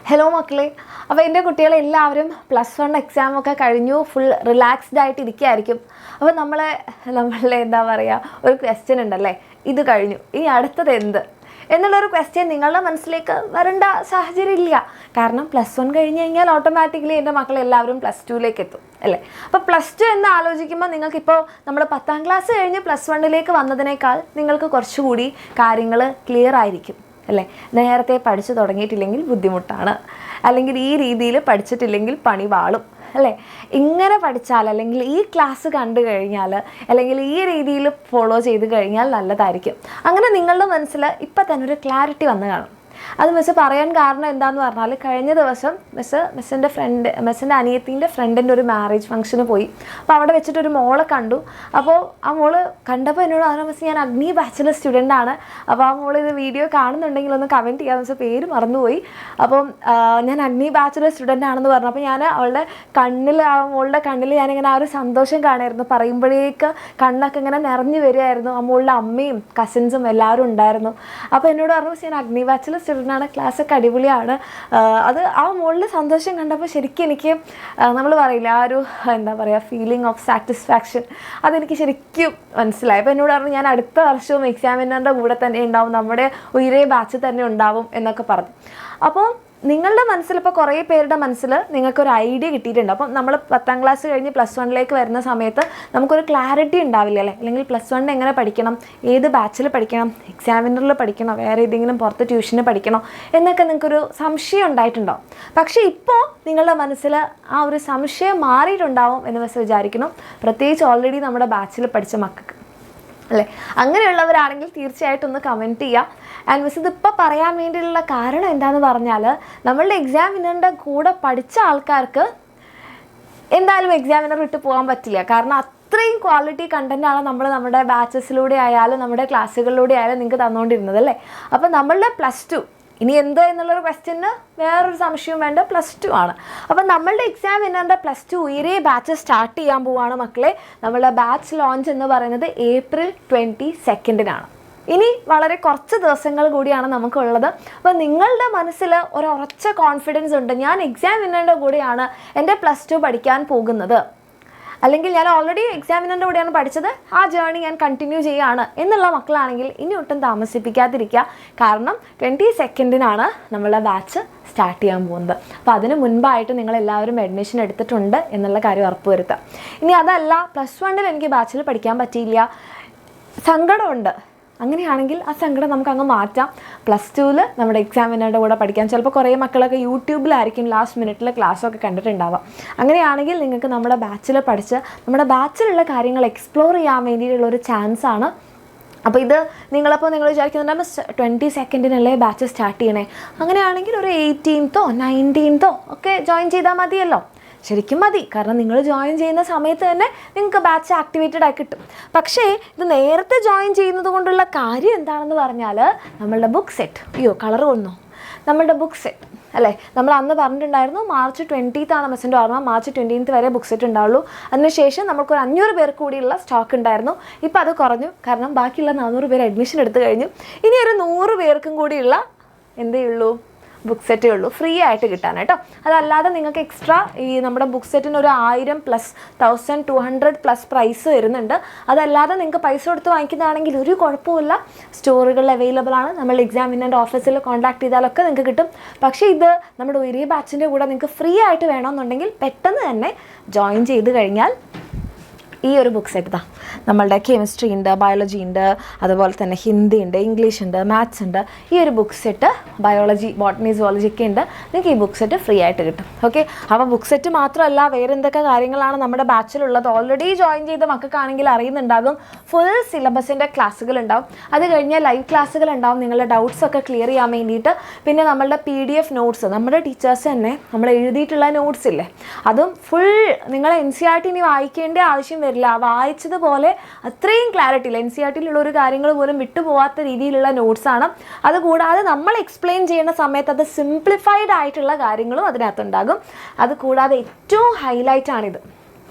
Hello മക്കളെ, അപ്പോൾ എൻ്റെ കുട്ടികളെല്ലാവരും +1 എക്സാമൊക്കെ കഴിഞ്ഞു, ഫുൾ റിലാക്സ്ഡ് ആയിട്ട് ഇരിക്കുകയായിരിക്കും. അപ്പോൾ നമ്മളെ എന്താ പറയുക, ഒരു ക്വസ്റ്റ്യൻ ഉണ്ടല്ലേ, ഇത് കഴിഞ്ഞു ഇനി അടുത്തത് എന്ത് എന്നുള്ളൊരു ക്വസ്റ്റ്യൻ നിങ്ങളുടെ മനസ്സിലേക്ക് വരേണ്ട സാഹചര്യം ഇല്ല. കാരണം +1 കഴിഞ്ഞ് കഴിഞ്ഞാൽ ഓട്ടോമാറ്റിക്കലി എൻ്റെ മക്കളെല്ലാവരും +2ലേക്ക് എത്തും അല്ലേ. അപ്പോൾ +2 എന്ന് ആലോചിക്കുമ്പോൾ നിങ്ങൾക്കിപ്പോൾ നമ്മൾ 10ാം ക്ലാസ് കഴിഞ്ഞ് +1ലേക്ക് വന്നതിനേക്കാൾ നിങ്ങൾക്ക് കുറച്ചുകൂടി കാര്യങ്ങൾ ക്ലിയർ ആയിരിക്കും അല്ലേ. നേരത്തെ പഠിച്ചു തുടങ്ങിയിട്ടില്ലെങ്കിൽ ബുദ്ധിമുട്ടാണ്, അല്ലെങ്കിൽ ഈ രീതിയിൽ പഠിച്ചിട്ടില്ലെങ്കിൽ പണി വാളും അല്ലേ. ഇങ്ങനെ പഠിച്ചാൽ, അല്ലെങ്കിൽ ഈ ക്ലാസ് കണ്ടു കഴിഞ്ഞാൽ, അല്ലെങ്കിൽ ഈ രീതിയിൽ ഫോളോ ചെയ്ത് കഴിഞ്ഞാൽ നല്ലതായിരിക്കും. അങ്ങനെ നിങ്ങളുടെ മനസ്സിൽ ഇപ്പം തന്നെ ഒരു ക്ലാരിറ്റി വന്നു കാണും. അത് മിസ്സ് പറയാൻ കാരണം എന്താണെന്ന് പറഞ്ഞാൽ, കഴിഞ്ഞ ദിവസം മിസ്സിൻ്റെ അനിയത്തിൻ്റെ ഫ്രണ്ടിൻ്റെ ഒരു മാരേജ് ഫംഗ്ഷന് പോയി. അപ്പോൾ അവിടെ വെച്ചിട്ടൊരു മോളെ കണ്ടു. അപ്പോൾ ആ മോള് കണ്ടപ്പോൾ എന്നോട് പറഞ്ഞു, മിസ്സ് ഞാൻ അഗ്നി ബാച്ചിലർ സ്റ്റുഡൻ്റ് ആണ്. അപ്പോൾ ആ മോൾ ഇത് വീഡിയോ കാണുന്നുണ്ടെങ്കിൽ ഒന്ന് കമൻറ്റ് ചെയ്യാം, മിസ്സ് പേര് മറന്നുപോയി. അപ്പം ഞാൻ അഗ്നി ബാച്ചിലർ സ്റ്റുഡൻ്റ് ആണെന്ന് പറഞ്ഞു. അപ്പോൾ ഞാൻ അവളുടെ കണ്ണിൽ, ആ മോളുടെ കണ്ണിൽ ഞാനിങ്ങനെ ആ ഒരു സന്തോഷം കാണുമായിരുന്നു. പറയുമ്പോഴേക്ക് കണ്ണൊക്കെ ഇങ്ങനെ നിറഞ്ഞു വരികയായിരുന്നു. ആ മോളുടെ അമ്മയും കസിൻസും എല്ലാവരും ഉണ്ടായിരുന്നു. അപ്പോൾ എന്നോട് പറഞ്ഞു, മിസ്സ് ഞാൻ അഗ്നി ബാച്ചിലർ സ്റ്റുഡൻ്റാണ്, ക്ലാസ്സൊക്കെ അടിപൊളിയാണ്. അത് ആ മോളിൽ സന്തോഷം കണ്ടപ്പോൾ ശരിക്കും എനിക്ക് നമ്മൾ പറയില്ല, ആ ഒരു എന്താ പറയുക, ഫീലിംഗ് ഓഫ് സാറ്റിസ്ഫാക്ഷൻ അതെനിക്ക് ശരിക്കും മനസ്സിലായി. അപ്പോൾ എന്നോട് പറഞ്ഞു, ഞാൻ അടുത്ത വർഷവും എക്സാമിനറിൻ്റെ കൂടെ തന്നെ ഉണ്ടാവും, നമ്മുടെ ഉയരെ ബാച്ച് തന്നെ ഉണ്ടാവും എന്നൊക്കെ പറഞ്ഞു. അപ്പോൾ നിങ്ങളുടെ മനസ്സിൽ, ഇപ്പോൾ കുറേ പേരുടെ മനസ്സിൽ നിങ്ങൾക്കൊരു ഐഡിയ കിട്ടിയിട്ടുണ്ട്. അപ്പം നമ്മൾ 10ാം ക്ലാസ് കഴിഞ്ഞ് +1ലേക്ക് വരുന്ന സമയത്ത് നമുക്കൊരു ക്ലാരിറ്റി ഉണ്ടാവില്ല അല്ലേ. അല്ലെങ്കിൽ +1 എങ്ങനെ പഠിക്കണം, ഏത് ബാച്ചിൽ പഠിക്കണം, എക്സാമിനറിൽ പഠിക്കണോ, വേറെ ഏതെങ്കിലും പുറത്ത് ട്യൂഷന് പഠിക്കണോ എന്നൊക്കെ നിങ്ങൾക്കൊരു സംശയം ഉണ്ടായിട്ടുണ്ടാവും. പക്ഷേ ഇപ്പോൾ നിങ്ങളുടെ മനസ്സിൽ ആ ഒരു സംശയം മാറിയിട്ടുണ്ടാവും എന്ന് വെച്ച് വിചാരിക്കണം. പ്രത്യേകിച്ച് ഓൾറെഡി നമ്മുടെ ബാച്ചിൽ പഠിച്ച മക്കൾക്ക് അല്ലേ. അങ്ങനെയുള്ളവരാണെങ്കിൽ തീർച്ചയായിട്ടും ഒന്ന് കമൻറ്റ് ചെയ്യുക. ആൻഡ് മിസ് ഇതിപ്പോൾ പറയാൻ വേണ്ടിയിട്ടുള്ള കാരണം എന്താണെന്ന് പറഞ്ഞാൽ, നമ്മളുടെ എക്സാമിനറിൻ്റെ കൂടെ പഠിച്ച ആൾക്കാർക്ക് എന്തായാലും എക്സാമിനർ വിട്ട് പോകാൻ പറ്റില്ല. കാരണം അത്രയും ക്വാളിറ്റി കണ്ടൻറ്റാണ് നമ്മുടെ ബാച്ചസിലൂടെ ആയാലും നമ്മുടെ ക്ലാസ്സുകളിലൂടെ ആയാലും നിങ്ങൾക്ക് തന്നുകൊണ്ടിരുന്നത് അല്ലേ. അപ്പോൾ നമ്മളുടെ +2 ഇനി എന്ത് എന്നുള്ളൊരു ക്വസ്റ്റ്യന് വേറൊരു സംശയവും വേണ്ട, +2 ആണ്. അപ്പം നമ്മളുടെ എക്സാമിനറിൻ്റെ +2 ഉയരെ ബാച്ച് സ്റ്റാർട്ട് ചെയ്യാൻ പോവുകയാണ് മക്കളെ. നമ്മളുടെ ബാച്ച് ലോഞ്ച് എന്ന് പറയുന്നത് ഏപ്രിൽ 22-ാണ്. ഇനി വളരെ കുറച്ച് ദിവസങ്ങൾ കൂടിയാണ് നമുക്കുള്ളത്. അപ്പോൾ നിങ്ങളുടെ മനസ്സിൽ ഒരു ഉറച്ച കോൺഫിഡൻസ് ഉണ്ട്, ഞാൻ എക്സാമിനറിൻ്റെ കൂടെയാണ് എൻ്റെ +2 പഠിക്കാൻ പോകുന്നത്, അല്ലെങ്കിൽ ഞാൻ ഓൾറെഡി എക്സാമിനറിൻ്റെ കൂടെയാണ് പഠിച്ചത്, ആ ജേർണി ഞാൻ കണ്ടിന്യൂ ചെയ്യുകയാണ് എന്നുള്ള മക്കളാണെങ്കിൽ ഇനി ഒട്ടും താമസിപ്പിക്കാതിരിക്കുക. കാരണം 22-ാണ് നമ്മളുടെ ബാച്ച് സ്റ്റാർട്ട് ചെയ്യാൻ പോകുന്നത്. അപ്പോൾ അതിന് മുൻപായിട്ട് നിങ്ങളെല്ലാവരും അഡ്മിഷൻ എടുത്തിട്ടുണ്ട് എന്നുള്ള കാര്യം ഉറപ്പുവരുത്തുക. ഇനി അതല്ല, +1 എനിക്ക് ബാച്ചിൽ പഠിക്കാൻ പറ്റിയില്ല, സങ്കടമുണ്ട്, അങ്ങനെയാണെങ്കിൽ ആ സങ്കടം നമുക്ക് അങ്ങ് മാറ്റാം. +2 നമ്മുടെ എക്സാമിനറുടെ കൂടെ പഠിക്കാം. ചിലപ്പോൾ കുറേ മക്കളൊക്കെ യൂട്യൂബിലായിരിക്കും ലാസ്റ്റ് മിനിറ്റിൽ ക്ലാസ്സൊക്കെ കണ്ടിട്ടുണ്ടാവുക. അങ്ങനെയാണെങ്കിൽ നിങ്ങൾക്ക് നമ്മുടെ ബാച്ചിൽ പഠിച്ച് നമ്മുടെ ബാച്ചിലുള്ള കാര്യങ്ങൾ എക്സ്പ്ലോർ ചെയ്യാൻ വേണ്ടിയിട്ടുള്ളൊരു ചാൻസാണ്. അപ്പോൾ ഇത് നിങ്ങൾ വിചാരിക്കുന്നുണ്ടാകുമ്പോൾ 22-ാണല്ലേ ബാച്ച് സ്റ്റാർട്ട് ചെയ്യണേ, അങ്ങനെയാണെങ്കിൽ ഒരു 18th 19th ഒക്കെ ജോയിൻ ചെയ്താൽ മതിയല്ലോ. ശരിക്കും മതി, കാരണം നിങ്ങൾ ജോയിൻ ചെയ്യുന്ന സമയത്ത് തന്നെ നിങ്ങൾക്ക് ബാച്ച് ആക്ടിവേറ്റഡ് ആയി കിട്ടും. പക്ഷേ ഇത് നേരത്തെ ജോയിൻ ചെയ്യുന്നത് കൊണ്ടുള്ള കാര്യം എന്താണെന്ന് പറഞ്ഞാൽ, നമ്മളുടെ ബുക്ക് സെറ്റ്, കളർ കൊണ്ടോ, നമ്മളുടെ ബുക്ക് സെറ്റ് അല്ലേ, നമ്മൾ അന്ന് പറഞ്ഞിട്ടുണ്ടായിരുന്നു മാർച്ച് 20th മിസ്സിൻ്റെ ഓർമ്മ, മാർച്ച് 20th വരെ ബുക്ക് സെറ്റ് ഉണ്ടാവുള്ളൂ. അതിനുശേഷം നമുക്കൊരു 500 പേർക്ക് കൂടിയുള്ള സ്റ്റോക്ക് ഉണ്ടായിരുന്നു. ഇപ്പോൾ അത് കുറഞ്ഞു, കാരണം ബാക്കിയുള്ള 400 പേര് അഡ്മിഷൻ എടുത്തു കഴിഞ്ഞു. ഇനി ഒരു 100 പേർക്കും കൂടിയുള്ള എന്തേ ഉള്ളൂ, ബുക്ക് സെറ്റേ ഉള്ളൂ, ഫ്രീ ആയിട്ട് കിട്ടാനായിട്ടോ. അതല്ലാതെ നിങ്ങൾക്ക് എക്സ്ട്രാ ഈ നമ്മുടെ ബുക്ക് സെറ്റിന് ഒരു 1000 + 1200+ പ്രൈസ് വരുന്നുണ്ട്. അതല്ലാതെ നിങ്ങൾക്ക് പൈസ കൊടുത്ത് വാങ്ങിക്കുന്നതാണെങ്കിൽ ഒരു കുഴപ്പമില്ല, സ്റ്റോറുകളിൽ അവൈലബിൾ ആണ്. നമ്മൾ എക്സാമിനറിൻ്റെ ഓഫീസിൽ കോൺടാക്ട് ചെയ്താലൊക്കെ നിങ്ങൾക്ക് കിട്ടും. പക്ഷേ ഇത് നമ്മുടെ ഒരേ ബാച്ചിൻ്റെ കൂടെ നിങ്ങൾക്ക് ഫ്രീ ആയിട്ട് വേണമെന്നുണ്ടെങ്കിൽ പെട്ടെന്ന് തന്നെ ജോയിൻ ചെയ്ത് കഴിഞ്ഞാൽ ഈ ഒരു ബുക്ക് സെറ്റ് ഇതാ. നമ്മളുടെ കെമിസ്ട്രി ഉണ്ട്, ബയോളജി ഉണ്ട്, അതുപോലെ തന്നെ ഹിന്ദി ഉണ്ട്, ഇംഗ്ലീഷ് ഉണ്ട്, മാത്സ് ഉണ്ട്. ഈ ഒരു book set biology, botany, zoology ഒക്കെ ഉണ്ട്. നിങ്ങൾക്ക് ഈ ബുക്ക് സെറ്റ് ഫ്രീ ആയിട്ട് കിട്ടും. ഓക്കെ, അപ്പോൾ ബുക്ക് സെറ്റ് മാത്രമല്ല, വേറെ എന്തൊക്കെ കാര്യങ്ങളാണ് നമ്മുടെ ബാച്ചിലുള്ളത് ഓൾറെഡി ജോയിൻ ചെയ്ത മക്കൾക്കാണെങ്കിൽ അറിയുന്നുണ്ടാകും. ഫുൾ സിലബസിൻ്റെ ക്ലാസ്സുകൾ ഉണ്ടാവും. അത് കഴിഞ്ഞാൽ ലൈവ് ക്ലാസ്സുകൾ ഉണ്ടാവും, നിങ്ങളുടെ ഡൗട്ട്സൊക്കെ ക്ലിയർ ചെയ്യാൻ വേണ്ടിയിട്ട്. പിന്നെ നമ്മളുടെ PDF നോട്ട്സ്, നമ്മുടെ ടീച്ചേഴ്സ് തന്നെ നമ്മൾ എഴുതിയിട്ടുള്ള നോട്ട്സ് ഇല്ലേ, അതും ഫുൾ നിങ്ങൾ NCERT ഇനി വായിക്കേണ്ട ആവശ്യം വരില്ല. വായിച്ചതുപോലെ അത്രയും ക്ലാരിറ്റിയിൽ NCERTയിലുള്ള ഒരു കാര്യങ്ങൾ പോലും വിട്ടുപോകാത്ത രീതിയിലുള്ള നോട്ട്സാണ്. അതുകൂടാതെ നമ്മൾ എക്സ്പ്ലെയിൻ ചെയ്യുന്ന സമയത്ത് അത് സിംപ്ലിഫൈഡ് ആയിട്ടുള്ള കാര്യങ്ങളും അതിനകത്തുണ്ടാകും. അതുകൂടാതെ ഏറ്റവും ഹൈലൈറ്റ് ആണിത്,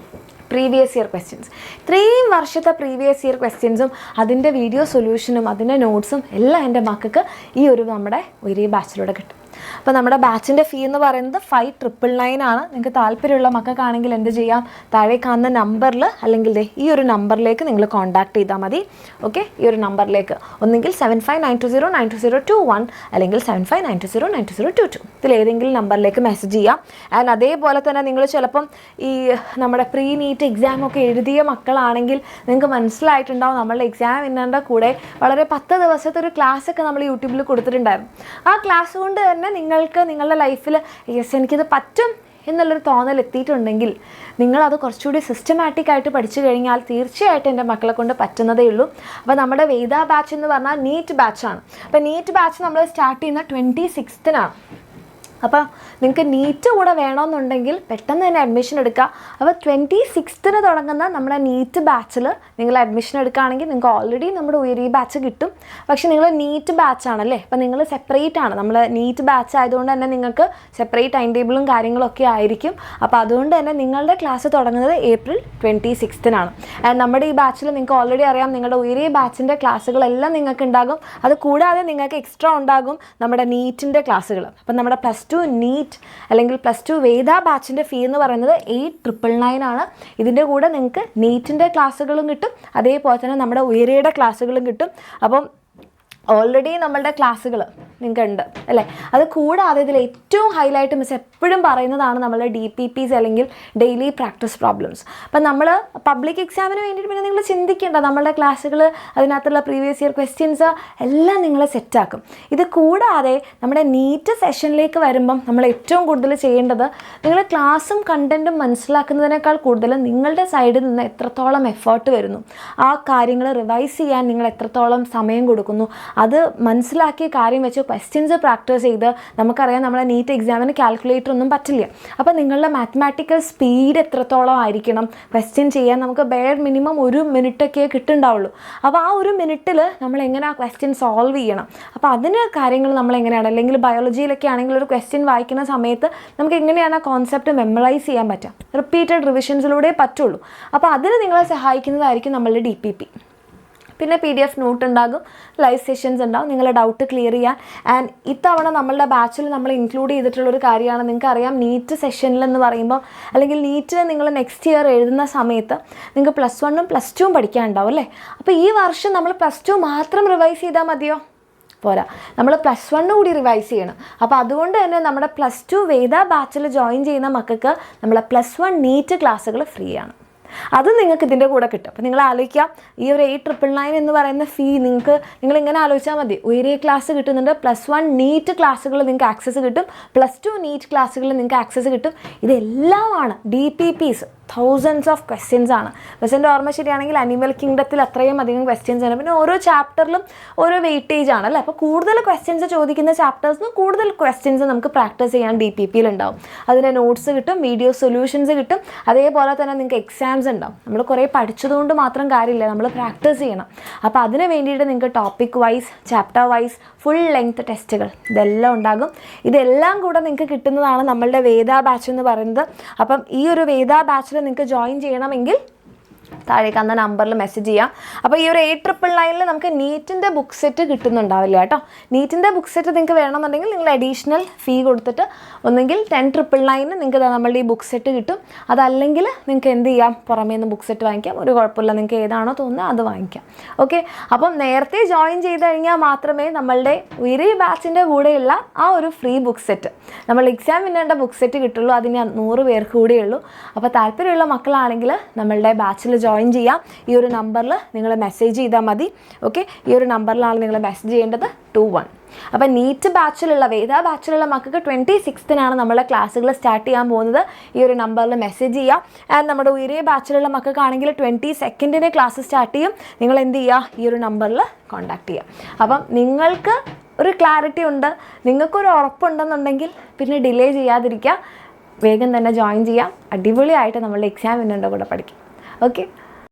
പ്രീവിയസ് ഇയർ ക്വസ്റ്റ്യൻസ്. 3 വർഷത്തെ പ്രീവിയസ് ഇയർ ക്വസ്റ്റ്യൻസും അതിൻ്റെ വീഡിയോ സൊല്യൂഷനും അതിൻ്റെ നോട്ട്സും എല്ലാം എൻ്റെ മക്കൾക്ക് ഈ ഒരു നമ്മുടെ ഒരേ ബാച്ചിലൂടെ കിട്ടും. അപ്പോൾ നമ്മുടെ ബാച്ചിൻ്റെ ഫീ എന്ന് പറയുന്നത് 5999 ആണ്. നിങ്ങൾക്ക് താല്പര്യമുള്ള മക്കൾക്കാണെങ്കിൽ എന്ത് ചെയ്യാം, താഴെ കാണുന്ന നമ്പറിൽ അല്ലെങ്കിൽ ഈ ഒരു നമ്പറിലേക്ക് നിങ്ങൾ കോൺടാക്ട് ചെയ്താൽ മതി. ഓക്കെ, ഈ ഒരു നമ്പറിലേക്ക് ഒന്നെങ്കിൽ 7592092021 അല്ലെങ്കിൽ 7592092022 ഇതിലേതെങ്കിലും നമ്പറിലേക്ക് മെസ്സേജ് ചെയ്യാം. ആൻഡ് അതേപോലെ തന്നെ നിങ്ങൾ ചിലപ്പം ഈ നമ്മുടെ പ്രീ നീറ്റ് എക്സാം ഒക്കെ എഴുതിയ മക്കളാണെങ്കിൽ നിങ്ങൾക്ക് മനസ്സിലായിട്ടുണ്ടാവും നമ്മളുടെ എക്സാം വിന്നറിൻ്റെ കൂടെ വളരെ 10 ദിവസത്തെ ഒരു ക്ലാസ്സൊക്കെ നമ്മൾ യൂട്യൂബിൽ കൊടുത്തിട്ടുണ്ടായിരുന്നു. ആ ക്ലാസ് കൊണ്ട് തന്നെ നിങ്ങൾക്ക് നിങ്ങളുടെ ലൈഫിൽ യെസ് എനിക്കിത് പറ്റും എന്നുള്ളൊരു തോന്നൽ എത്തിയിട്ടുണ്ടെങ്കിൽ നിങ്ങളത് കുറച്ചുകൂടി സിസ്റ്റമാറ്റിക് ആയിട്ട് പഠിച്ചു കഴിഞ്ഞാൽ തീർച്ചയായിട്ടും എൻ്റെ മക്കളെ കൊണ്ട് പറ്റുന്നതേ ഉള്ളൂ. അപ്പോൾ നമ്മുടെ വേദ ബാച്ച് എന്ന് പറഞ്ഞാൽ നീറ്റ് ബാച്ചാണ്. അപ്പോൾ നീറ്റ് ബാച്ച് നമ്മൾ സ്റ്റാർട്ട് ചെയ്യുന്ന 26-നാണ്. അപ്പോൾ നിങ്ങൾക്ക് നീറ്റ് കൂടെ വേണമെന്നുണ്ടെങ്കിൽ പെട്ടെന്ന് തന്നെ അഡ്മിഷൻ എടുക്കുക. അപ്പോൾ 26-ന് തുടങ്ങുന്ന നമ്മുടെ നീറ്റ് ബാച്ചിൽ നിങ്ങൾ അഡ്മിഷൻ എടുക്കുകയാണെങ്കിൽ നിങ്ങൾക്ക് ഓൾറെഡി നമ്മുടെ ഉയരി ബാച്ച് കിട്ടും. പക്ഷേ നിങ്ങൾ നീറ്റ് ബാച്ചാണല്ലേ, അപ്പോൾ നിങ്ങൾ സെപ്പറേറ്റ് ആണ്. നമ്മൾ നീറ്റ് ബാച്ച് ആയതുകൊണ്ട് തന്നെ നിങ്ങൾക്ക് സെപ്പറേറ്റ് ടൈം ടേബിളും കാര്യങ്ങളൊക്കെ ആയിരിക്കും. അപ്പോൾ അതുകൊണ്ട് തന്നെ നിങ്ങളുടെ ക്ലാസ് തുടങ്ങുന്നത് ഏപ്രിൽ 26-നാണ്. ആൻഡ് നമ്മുടെ ഈ ബാച്ചിൽ നിങ്ങൾക്ക് ഓൾറെഡി അറിയാം നിങ്ങളുടെ ഉയരി ബാച്ചിൻ്റെ ക്ലാസ്സുകളെല്ലാം നിങ്ങൾക്ക് ഉണ്ടാകും. അത് കൂടാതെ നിങ്ങൾക്ക് എക്സ്ട്രാ ഉണ്ടാകും നമ്മുടെ നീറ്റിൻ്റെ ക്ലാസ്സുകൾ. അപ്പം നമ്മുടെ +2 നീറ്റ് അല്ലെങ്കിൽ +2 വേദ ബാച്ചിൻ്റെ ഫീ എന്ന് പറയുന്നത് 8999 ആണ്. ഇതിൻ്റെ കൂടെ നിങ്ങൾക്ക് നീറ്റിൻ്റെ ക്ലാസ്സുകളും കിട്ടും, അതേപോലെ തന്നെ നമ്മുടെ ഉയരയുടെ ക്ലാസ്സുകളും കിട്ടും. അപ്പം ഓൾറെഡി നമ്മളുടെ ക്ലാസ്സുകൾ നിങ്ങൾക്ക് ഉണ്ട് അല്ലേ. അത് കൂടാതെ ഇതിൽ ഏറ്റവും ഹൈലൈറ്റ് മിസ് എപ്പോഴും പറയുന്നതാണ് നമ്മളുടെ DPPs അല്ലെങ്കിൽ ഡെയിലി പ്രാക്ടീസ് പ്രോബ്ലംസ്. അപ്പം നമ്മൾ പബ്ലിക് എക്സാമിന് വേണ്ടിയിട്ട് പിന്നെ നിങ്ങൾ ചിന്തിക്കേണ്ട, നമ്മളുടെ ക്ലാസ്സുകൾ അതിനകത്തുള്ള പ്രീവിയസ് ഇയർ ക്വസ്റ്റ്യൻസ് എല്ലാം നിങ്ങൾ സെറ്റാക്കും. ഇത് കൂടാതെ നമ്മുടെ നീറ്റ് സെഷനിലേക്ക് വരുമ്പം നമ്മൾ ഏറ്റവും കൂടുതൽ ചെയ്യേണ്ടത് നിങ്ങൾ ക്ലാസ്സും കണ്ടൻറ്റും മനസ്സിലാക്കുന്നതിനേക്കാൾ കൂടുതൽ നിങ്ങളുടെ സൈഡിൽ നിന്ന് എത്രത്തോളം എഫേർട്ട് വരുന്നു, ആ കാര്യങ്ങൾ റിവൈസ് ചെയ്യാൻ നിങ്ങൾ എത്രത്തോളം സമയം കൊടുക്കുന്നു, അത് മനസ്സിലാക്കിയ കാര്യം വെച്ച് ക്വസ്റ്റ്യൻസ് പ്രാക്ടീസ് ചെയ്ത് നമുക്കറിയാം നമ്മുടെ നീറ്റ് എക്സാമിന് കാൽക്കുലേറ്റർ ഒന്നും പറ്റില്ല. അപ്പോൾ നിങ്ങളുടെ മാത്തമാറ്റിക്കൽ സ്പീഡ് എത്രത്തോളം ആയിരിക്കണം, ക്വസ്റ്റ്യൻ ചെയ്യാൻ നമുക്ക് ബെയർ മിനിമം 1 മിനിറ്റൊക്കെ കിട്ടുന്നുണ്ടാവുള്ളൂ. അപ്പോൾ ആ 1 മിനിറ്റിൽ നമ്മൾ എങ്ങനെ ആ ക്വസ്റ്റ്യൻ സോൾവ് ചെയ്യണം, അപ്പോൾ അതിന് കാര്യങ്ങൾ നമ്മൾ എങ്ങനെയാണ്, അല്ലെങ്കിൽ ബയോളജിയിലൊക്കെ ആണെങ്കിൽ ഒരു ക്വസ്റ്റ്യൻ വായിക്കുന്ന സമയത്ത് നമുക്ക് എങ്ങനെയാണ് ആ കോൺസെപ്റ്റ് മെമ്മറൈസ് ചെയ്യാൻ പറ്റുക, റിപ്പീറ്റഡ് റിവിഷൻസിലൂടെ പറ്റുള്ളൂ. അപ്പോൾ അതിന് നിങ്ങളെ സഹായിക്കുന്നതായിരിക്കും നമ്മളുടെ DPP. പിന്നെ PDF നോട്ട് ഉണ്ടാകും, ലൈവ് സെഷൻസ് ഉണ്ടാകും, നിങ്ങളുടെ ഡൗട്ട് ക്ലിയർ ചെയ്യാൻ. ആൻഡ് ഇത്തവണ നമ്മളുടെ ബാച്ചിൽ നമ്മൾ ഇൻക്ലൂഡ് ചെയ്തിട്ടുള്ളൊരു കാര്യമാണ്, നിങ്ങൾക്കറിയാം നീറ്റ് സെഷനിലെന്ന് പറയുമ്പോൾ അല്ലെങ്കിൽ നീറ്റിന് നിങ്ങൾ നെക്സ്റ്റ് ഇയർ എഴുതുന്ന സമയത്ത് നിങ്ങൾക്ക് +1ഉം +2ഉം പഠിക്കാനുണ്ടാവും അല്ലേ. അപ്പോൾ ഈ വർഷം നമ്മൾ +2 മാത്രം റിവൈസ് ചെയ്താൽ മതിയോ? പോരാ, നമ്മൾ +1 കൂടി റിവൈസ് ചെയ്യണം. അപ്പോൾ അതുകൊണ്ട് തന്നെ നമ്മുടെ +2 വേദ ബാച്ചിൽ ജോയിൻ ചെയ്യുന്ന മക്കൾക്ക് നമ്മളെ +1 നീറ്റ് ക്ലാസ്സുകൾ ഫ്രീ ആണ്. അത് നിങ്ങൾക്ക് ഇതിൻ്റെ കൂടെ കിട്ടും. അപ്പോൾ നിങ്ങൾ ആലോചിക്കാം, ഈ ഒരു 8999 എന്ന് പറയുന്ന ഫീ നിങ്ങളിങ്ങനെ ആലോചിച്ചാൽ മതി. ഉയരെ ക്ലാസ് കിട്ടുന്നുണ്ട്, +1 നീറ്റ് ക്ലാസ്സുകൾ നിങ്ങൾക്ക് ആക്സസ് കിട്ടും, +2 നീറ്റ് ക്ലാസ്സുകൾ നിങ്ങൾക്ക് ആക്സസ് കിട്ടും. ഇതെല്ലാമാണ് DPPs. thousands of questions ആണ്. ബസ്സിൻ്റെ ഓർമ്മ ശരിയാണെങ്കിൽ അനിമൽ കിങ്ഡത്തിൽ അത്രയും അധികം ക്വസ്റ്റ്യൻസ് ആണ്. പിന്നെ ഓരോ ചാപ്റ്ററിലും ഓരോ വെയിറ്റേജ് ആണ് അല്ലേ. അപ്പോൾ കൂടുതൽ ക്വസ്റ്റ്യൻസ് ചോദിക്കുന്ന ചാപ്റ്റേഴ്സിന് കൂടുതൽ ക്വസ്റ്റ്യൻസ് നമുക്ക് പ്രാക്ടീസ് ചെയ്യാൻ DPPയിൽ ഉണ്ടാവും. അതിൻ്റെ നോട്ട്സ് കിട്ടും, വീഡിയോ സൊല്യൂഷൻസ് കിട്ടും, അതേപോലെ തന്നെ നിങ്ങൾക്ക് എക്സാംസ് ഉണ്ടാവും. നമ്മൾ കുറേ പഠിച്ചതുകൊണ്ട് മാത്രം കാര്യമില്ല, നമ്മൾ പ്രാക്ടീസ് ചെയ്യണം. അപ്പോൾ അതിന് വേണ്ടിയിട്ട് നിങ്ങൾക്ക് topic wise, chapter wise, full length ടെസ്റ്റുകൾ ഇതെല്ലാം ഉണ്ടാകും. ഇതെല്ലാം കൂടെ നിങ്ങൾക്ക് കിട്ടുന്നതാണ് നമ്മളുടെ വേദ ബാച്ച് എന്ന് പറയുന്നത്. അപ്പം ഈ ഒരു വേദ ബാച്ചിൽ നിങ്ങൾക്ക് ജോയിൻ ചെയ്യണമെങ്കിൽ താഴെ കാണുന്ന നമ്പറിൽ മെസ്സേജ് ചെയ്യാം. അപ്പോൾ ഈ ഒരു 8999 നമുക്ക് നീറ്റിൻ്റെ ബുക്ക് സെറ്റ് കിട്ടുന്നുണ്ടാവില്ല കേട്ടോ. നീറ്റിൻ്റെ ബുക്ക് സെറ്റ് നിങ്ങൾക്ക് വേണമെന്നുണ്ടെങ്കിൽ നിങ്ങൾ അഡീഷണൽ ഫീ കൊടുത്തിട്ട് ഒന്നെങ്കിൽ 10,999 നിങ്ങൾക്ക് നമ്മളുടെ ഈ ബുക്ക് സെറ്റ് കിട്ടും. അതല്ലെങ്കിൽ നിങ്ങൾക്ക് എന്ത് ചെയ്യാം, പുറമേ നിന്ന് ബുക്ക് സെറ്റ് വാങ്ങിക്കാം, ഒരു കുഴപ്പമില്ല, നിങ്ങൾക്ക് ഏതാണോ തോന്നുന്നത് അത് വാങ്ങിക്കാം. ഓക്കെ, അപ്പം നേരത്തെ ജോയിൻ ചെയ്ത് കഴിഞ്ഞാൽ മാത്രമേ നമ്മളുടെ ഉയരി ബാച്ചിൻ്റെ കൂടെയുള്ള ആ ഒരു ഫ്രീ ബുക്ക് സെറ്റ്, നമ്മൾ എക്സാം വിന്നറിൻ്റെ ബുക്ക് സെറ്റ് കിട്ടുള്ളൂ. അതിന് 100 പേർക്ക് കൂടെയുള്ളൂ. അപ്പോൾ താല്പര്യമുള്ള മക്കളാണെങ്കിൽ നമ്മളുടെ ബാച്ചിൽ ജോയിൻ ചെയ്യാം. ഈ ഒരു നമ്പറിൽ നിങ്ങൾ മെസ്സേജ് ചെയ്താൽ മതി. ഓക്കെ, ഈ ഒരു നമ്പറിലാണ് നിങ്ങൾ മെസ്സേജ് ചെയ്യേണ്ടത് 21. അപ്പോൾ നീറ്റ് ബാച്ചിലുള്ള വേദ ബാച്ചിലുള്ള മക്കൾക്ക് 26-നാണ് നമ്മളെ ക്ലാസ്സുകൾ സ്റ്റാർട്ട് ചെയ്യാൻ പോകുന്നത്. ഈ ഒരു നമ്പറിൽ മെസ്സേജ് ചെയ്യാം. ആൻഡ് നമ്മുടെ ഉയരെ ബാച്ചിലുള്ള മക്കൾക്കാണെങ്കിൽ 22nd ക്ലാസ് സ്റ്റാർട്ട് ചെയ്യും. നിങ്ങൾ എന്ത് ചെയ്യുക, ഈ ഒരു നമ്പറിൽ കോൺടാക്ട് ചെയ്യുക. അപ്പം നിങ്ങൾക്ക് ഒരു ക്ലാരിറ്റി ഉണ്ട്, നിങ്ങൾക്കൊരു ഉറപ്പുണ്ടെന്നുണ്ടെങ്കിൽ പിന്നെ ഡിലേ ചെയ്യാതിരിക്കുക, വേഗം തന്നെ ജോയിൻ ചെയ്യാം. അടിപൊളിയായിട്ട് നമ്മളുടെ എക്സാം വിന്നറിൻ്റെ കൂടെ പഠിക്കും. ഓക്കെ.